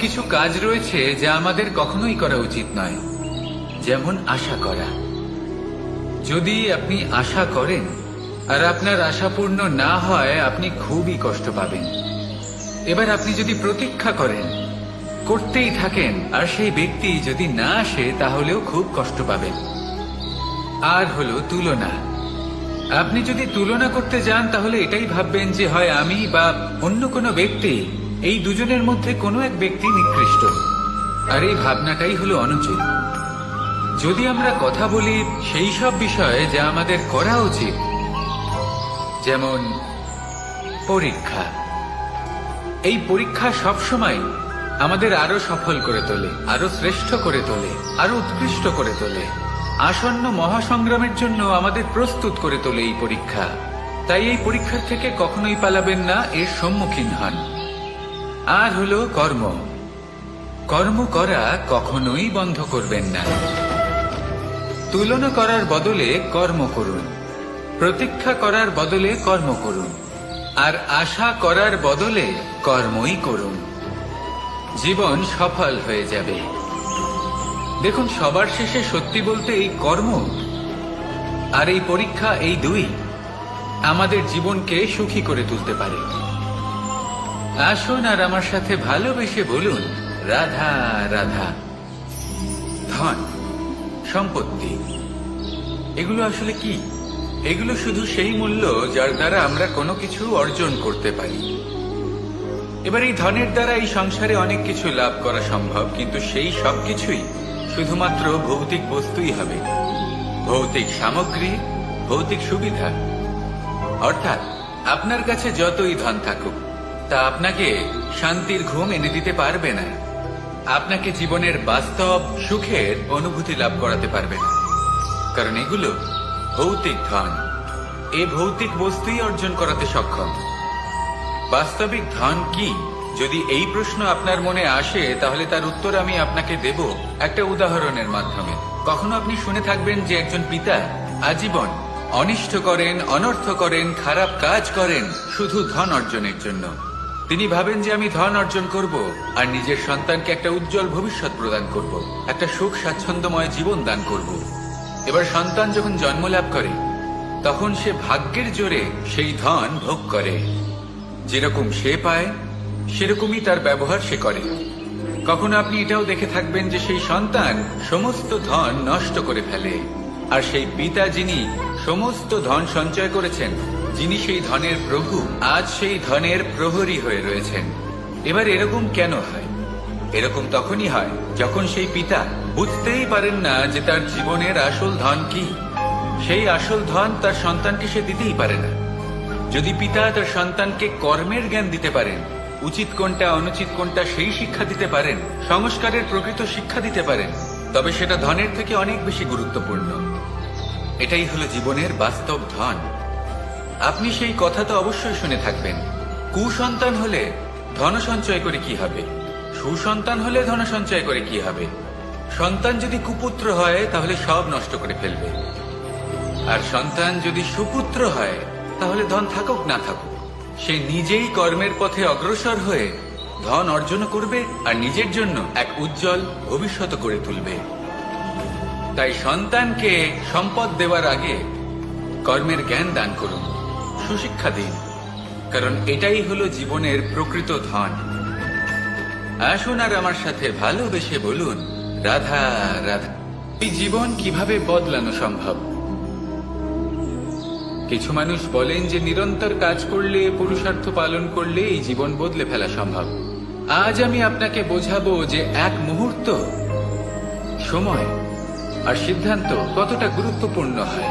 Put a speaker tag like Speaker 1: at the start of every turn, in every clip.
Speaker 1: কিছু কাজ রয়েছে যা আমাদের কখনোই করা উচিত নয়, যেমন আশা করা। যদি আপনি আশা করেন আর আপনার আশা পূর্ণ না হয়, আপনি খুবই কষ্ট পাবেন। এবার আপনি যদি প্রতীক্ষা করেন, করতেই থাকেন, আর সেই ব্যক্তি যদি না আসে, তাহলেও খুব কষ্ট পাবেন। আর হলো তুলনা। আপনি যদি তুলনা করতে যান, তাহলে এটাই ভাববেন যে হয় আমি বা অন্য কোনো ব্যক্তি, এই দুজনের মধ্যে কোনো এক ব্যক্তি নিকৃষ্ট। আর এই ভাবনাটাই হলো অনুচিত। যদি আমরা কথা বলি সেই সব বিষয়ে যা আমাদের করা উচিত, যেমন পরীক্ষা। এই পরীক্ষা সবসময় আমাদের আরো সফল করে তোলে, আরো শ্রেষ্ঠ করে তোলে, আরো উৎকৃষ্ট করে তোলে। আসন্ন মহাসংগ্রামের জন্য আমাদের প্রস্তুত করে তোলে এই পরীক্ষা। তাই এই পরীক্ষার থেকে কখনোই পালাবেন না, এর সম্মুখীন হন। আর হলো কর্ম। কর্ম করা কখনোই বন্ধ করবেন না। তুলনা করার বদলে কর্ম করুন, প্রতীক্ষা করার বদলে কর্ম করুন, আর আশা করার বদলে কর্মই করুন। জীবন সফল হয়ে যাবে। দেখুন, সবার শেষে সত্যি বলতে এই কর্ম আর এই পরীক্ষা, এই দুই আমাদের জীবনকে সুখী করে তুলতে পারে। আসুন আর আমার সাথে ভালোবেসে বলুন, রাধা রাধা। ধন, সম্পত্তি, এগুলো আসলে কি? এগুলো শুধু সেই মূল্য যার দ্বারা আমরা কোনো কিছু অর্জন করতে পারি। এবার এই ধনের দ্বারা এই সংসারে অনেক কিছু লাভ করা সম্ভব, কিন্তু সেই সব কিছুই শুধুমাত্র ভৌতিক বস্তুই হবে, ভৌতিক সামগ্রী, ভৌতিক সুবিধা। অর্থাৎ আপনার কাছে যতই ধন থাকুক, তা আপনাকে শান্তির ঘুম এনে দিতে পারবে না, আপনাকে জীবনের বাস্তব সুখের অনুভূতি লাভ করাতে পারবে না। কারণ এগুলো ভৌতিক ধন, এ ভৌতিক বস্তুই অর্জন করাতে সক্ষম। বাস্তবিক ধন কি? যদি এই প্রশ্ন আপনার মনে আসে, তাহলে তার উত্তর আমি আপনাকে দেব একটা উদাহরণের মাধ্যমে। কখনো আপনি শুনে থাকবেন যে একজন পিতা আজীবন অনিষ্ট করেন, অনর্থ করেন, খারাপ কাজ করেন শুধু ধন অর্জনের জন্য। তিনি ভাবেন যে আমি ধন অর্জন করব আর নিজের সন্তানকে একটা উজ্জ্বল ভবিষ্যৎ প্রদান করব, একটা সুখ স্বাচ্ছন্দ্যময় জীবন দান করব। এবার সন্তান যখন জন্ম লাভ করে, তখন সে ভাগ্যের জোরে সেই ধন ভোগ করে। যেরকম সে পায়, সেরকমই তার ব্যবহার সে করে। কখনো আপনি এটাও দেখে থাকবেন যে সেই সন্তান সমস্ত ধন নষ্ট করে ফেলে, আর সেই পিতা যিনি সমস্ত ধন সঞ্চয় করেছেন, যিনি সেই ধনের প্রভু, আজ সেই ধনের প্রহরী হয়ে রয়েছেন। এবার এরকম কেন হয়? এরকম তখনই হয় যখন সেই পিতা বুঝতেই পারেন না যে তার জীবনের আসল ধন কি। সেই আসল ধন তার সন্তানকে সে দিতেই পারে না। যদি পিতা তার সন্তানকে কর্মের জ্ঞান দিতে পারেন, উচিত কোনটা অনুচিত কোনটা সেই শিক্ষা দিতে পারেন, সংস্কারের প্রকৃত শিক্ষা দিতে পারেন, তবে সেটা ধনের থেকে অনেক বেশি গুরুত্বপূর্ণ। এটাই হলো জীবনের বাস্তব ধন। আপনি সেই কথা তো অবশ্যই শুনে থাকবেন, কুসন্তান হলে ধন সঞ্চয় করে কি হবে, সুসন্তান হলে ধন সঞ্চয় করে কি হবে। সন্তান যদি কুপুত্র হয়, তাহলে সব নষ্ট করে ফেলবে, আর সন্তান যদি সুপুত্র হয়, তাহলে ধন থাকুক না থাকুক, সে নিজেই কর্মের পথে অগ্রসর হয়ে ধন অর্জন করবে আর নিজের জন্য এক উজ্জ্বল ভবিষ্যৎ করে তুলবে। তাই সন্তানকে সম্পদ দেওয়ার আগে কর্মের জ্ঞান দান করুন, সুশিক্ষা দিন, কারণ এটাই হলো জীবনের প্রকৃত ধন। আসুন আর আমার সাথে ভালোবেসে বলুন, রাধা রাধা। এই জীবন কিভাবে বদলানো সম্ভব? কিছু মানুষ বলেন যে নিরন্তর কাজ করলে, পুরুষার্থ পালন করলে এই জীবন বদলে ফেলা সম্ভব। আজ আমি আপনাকে বোঝাবো যে এক মুহূর্ত, সময় আর সিদ্ধান্ত কতটা গুরুত্বপূর্ণ হয়।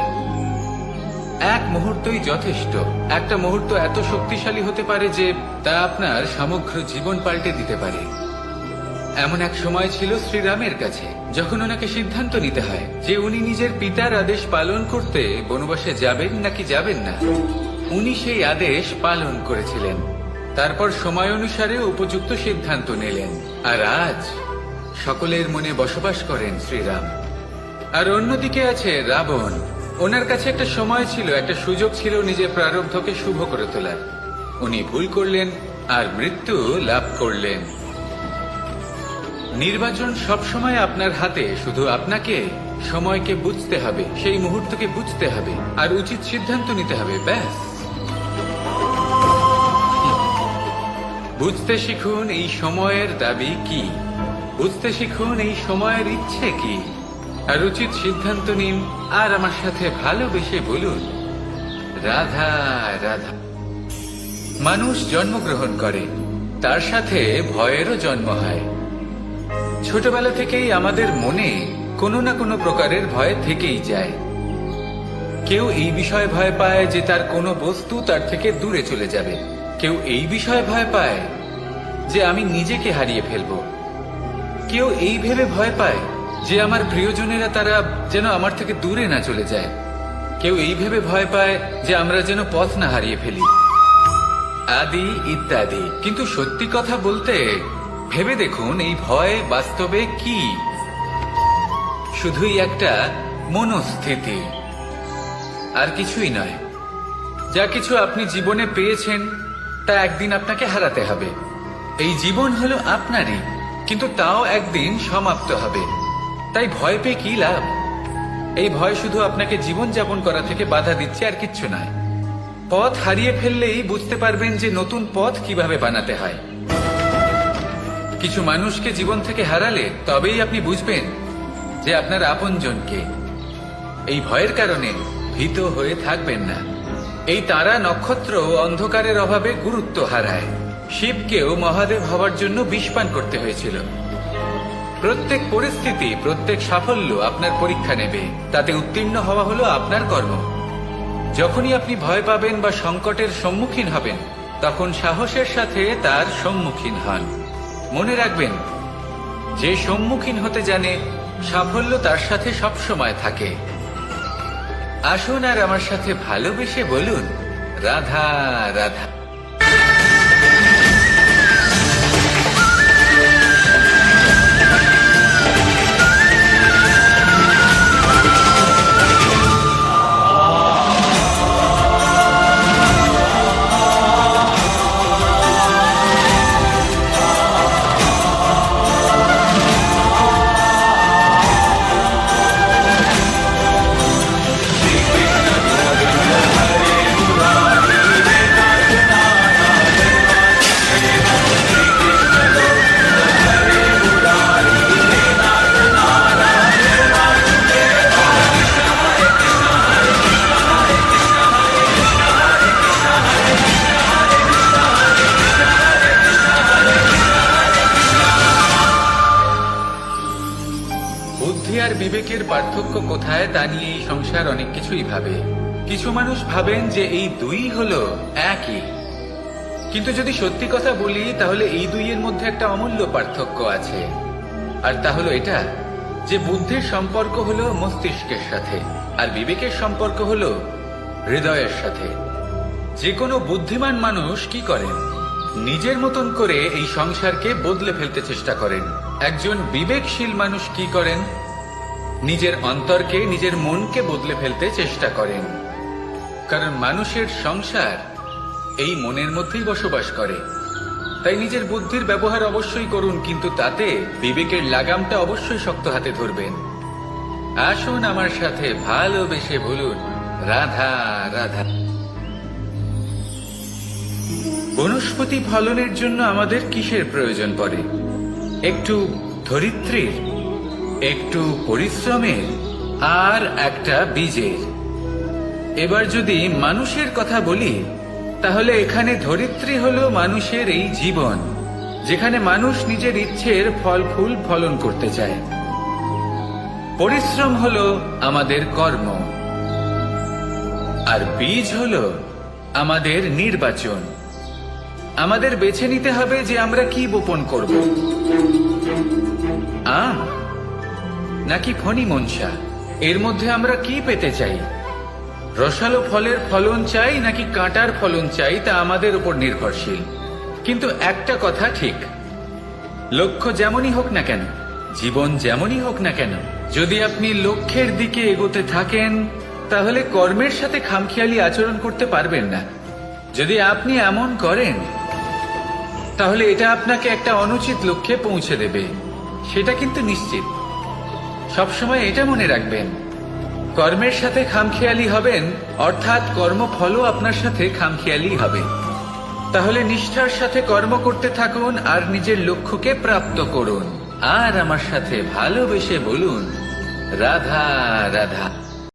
Speaker 1: এক মুহূর্তই যথেষ্ট। একটা মুহূর্ত এত শক্তিশালী হতে পারে যে তা আপনার সমগ্র জীবন পাল্টে দিতে পারে। এমন এক সময় ছিল শ্রীরামের কাছে, যখন ওনাকে সিদ্ধান্ত নিতে হয় যে উনি নিজের পিতার আদেশ পালন করতে বনবাসে যাবেন নাকি যাবেন না। উনি সেই আদেশ পালন করেছিলেন, তারপর সময় অনুসারে উপযুক্ত সিদ্ধান্ত নিলেন। আর আজ সকলের মনে বসবাস করেন শ্রীরাম। আর অন্যদিকে আছে রাবণ। ওনার কাছে একটা সময় ছিল, একটা সুযোগ ছিল নিজের প্রারব্ধকে শুভ করে তোলার। উনি ভুল করলেন আর মৃত্যু লাভ করলেন। নির্বাচন সবসময় আপনার হাতে, শুধু আপনাকে সময়কে বুঝতে হবে, সেই মুহূর্তকে বুঝতে হবে আর উচিত সিদ্ধান্ত নিতে হবে, ব্যাস। বুঝতে শিখুন এই সময়ের দাবি কি, বুঝতে শিখুন এই সময়ের ইচ্ছে কি, আর উচিত সিদ্ধান্ত নিন। আর আমার সাথে ভালোবেসে বলুন, রাধা রাধা। মানুষ জন্মগ্রহণ করে, তার সাথে ভয়েরও জন্ম হয়। ছোটবেলা থেকেই আমাদের মনে কোনো না কোনো প্রকারের ভয় থেকেই যায়। কেউ এই বিষয়ে ভয় পায় যে তার কোনো বস্তু তার থেকে দূরে চলে যাবে, কেউ এই বিষয়ে ভয় পায় যে আমি নিজেকে হারিয়ে ফেলব, কেউ এই ভেবে ভয় পায় যে আমার প্রিয়জনেরা তারা যেন আমার থেকে দূরে না চলে যায়, কেউ এই ভেবে ভয় পায় যে আমরা যেন পথ না হারিয়ে ফেলি, আদি ইত্যাদি। কিন্তু সত্যি কথা বলতে, ভেবে দেখুন এই ভয় বাস্তবে কি? শুধুই একটা মনস্থিতি, আর কিছুই নয়। যা কিছু আপনি জীবনে পেয়েছেন তা একদিন আপনাকে হারাতে হবে। এই জীবন হলো আপনারই, কিন্তু তাও একদিন সমাপ্ত হবে। তাই ভয় পেয়ে কি লাভ? এই ভয় শুধু আপনাকে জীবন যাপন করা থেকে বাধা দিচ্ছে, আর কিচ্ছু নয়। পথ হারিয়ে ফেললেই বুঝতে পারবেন যে নতুন পথ কিভাবে বানাতে হয়। কিছু মানুষকে জীবন থেকে হারালে তবেই আপনি বুঝবেন যে আপনার আপনজনকে। এই ভয়ের কারণে ভীত হয়ে থাকবেন না। এই তারা নক্ষত্র অন্ধকারের অভাবে গুরুত্ব হারায়। শিবকেও মহাদেব হওয়ার জন্য বিষপান করতে হয়েছিল। প্রত্যেক পরিস্থিতি, প্রত্যেক সাফল্য আপনার পরীক্ষা নেবে, তাতে উত্তীর্ণ হওয়া হলো আপনার কর্ম। যখনই আপনি ভয় পাবেন বা সংকটের সম্মুখীন হবেন, তখন সাহসের সাথে তার সম্মুখীন হন। মনে রাখবেন, যে সম্মুখীন হতে জানে সাফল্য তার সাথে সবসময় থাকে। আসুন আর আমার সাথে ভালোবেসে বলুন, রাধা রাধা। বিবেকের পার্থক্য কোথায় তা নিয়ে এই সংসার অনেক কিছুই ভাবে। কিছু মানুষ ভাবেন যে এই দুই হলো একই, কিন্তু যদি সত্যি কথা বলি তাহলে এই দুইয়ের মধ্যে একটা অমূল্য পার্থক্য আছে। আর তা হলো এটা যে বুদ্ধির সম্পর্ক হলো মস্তিষ্কের সাথে, আর বিবেকের সম্পর্ক হলো হৃদয়ের সাথে। যে কোনো বুদ্ধিমান মানুষ কি করেন? নিজের মতন করে এই সংসারকে বদলে ফেলতে চেষ্টা করেন। একজন বিবেকশীল মানুষ কি করেন? নিজের অন্তরকে, নিজের মনকে বদলে ফেলতে চেষ্টা করেন। কারণ মানুষের সংসার এই মনের মধ্যেই বসবাস করে। তাই নিজের বুদ্ধির ব্যবহার অবশ্যই করুন, কিন্তু তাতে বিবেকের লাগামটা অবশ্যই শক্ত হাতে ধরবেন। আসুন আমার সাথে ভালোবেসে বলুন, রাধা রাধা। বনস্পতি ফলনের জন্য আমাদের কিসের প্রয়োজন পড়ে? একটু ধরিত্রীর, একটু পরিশ্রমের, আর একটা বীজের। এবার যদি মানুষের কথা বলি, তাহলে এখানে ধরিত্রী হলো মানুষের এই জীবন, যেখানে মানুষ নিজের ইচ্ছের ফল ফুল ফলন করতে চায়। পরিশ্রম হলো আমাদের কর্ম, আর বীজ হলো আমাদের নির্বাচন। আমাদের বেছে নিতে হবে যে আমরা কি বপন করব, আম নাকি ফণি মনসা। এর মধ্যে আমরা কি পেতে চাই? রসালো ফলের ফলন চাই নাকি কাঁটার ফলন চাই, তা আমাদের উপর নির্ভরশীল। কিন্তু একটা কথা ঠিক, লক্ষ্য যেমনই হোক না কেন, জীবন যেমনই হোক না কেন, যদি আপনি লক্ষ্যের দিকে এগোতে থাকেন তাহলে কর্মের সাথে খামখেয়ালি আচরণ করতে পারবেন না। যদি আপনি এমন করেন তাহলে এটা আপনাকে একটা অনুচিত লক্ষ্যে পৌঁছে দেবে। সেটা কিন্তু নিশ্চিত। সবসময় এটা মনে রাখবেন, কর্মের সাথে খামখেয়ালি হবেন অর্থাৎ কর্মফলও আপনার সাথে খামখেয়ালি হবে। তাহলে নিষ্ঠার সাথে কর্ম করতে থাকুন আর নিজের লক্ষ্যকে প্রাপ্ত করুন। আর আমার সাথে ভালোবেসে বলুন, রাধা রাধা।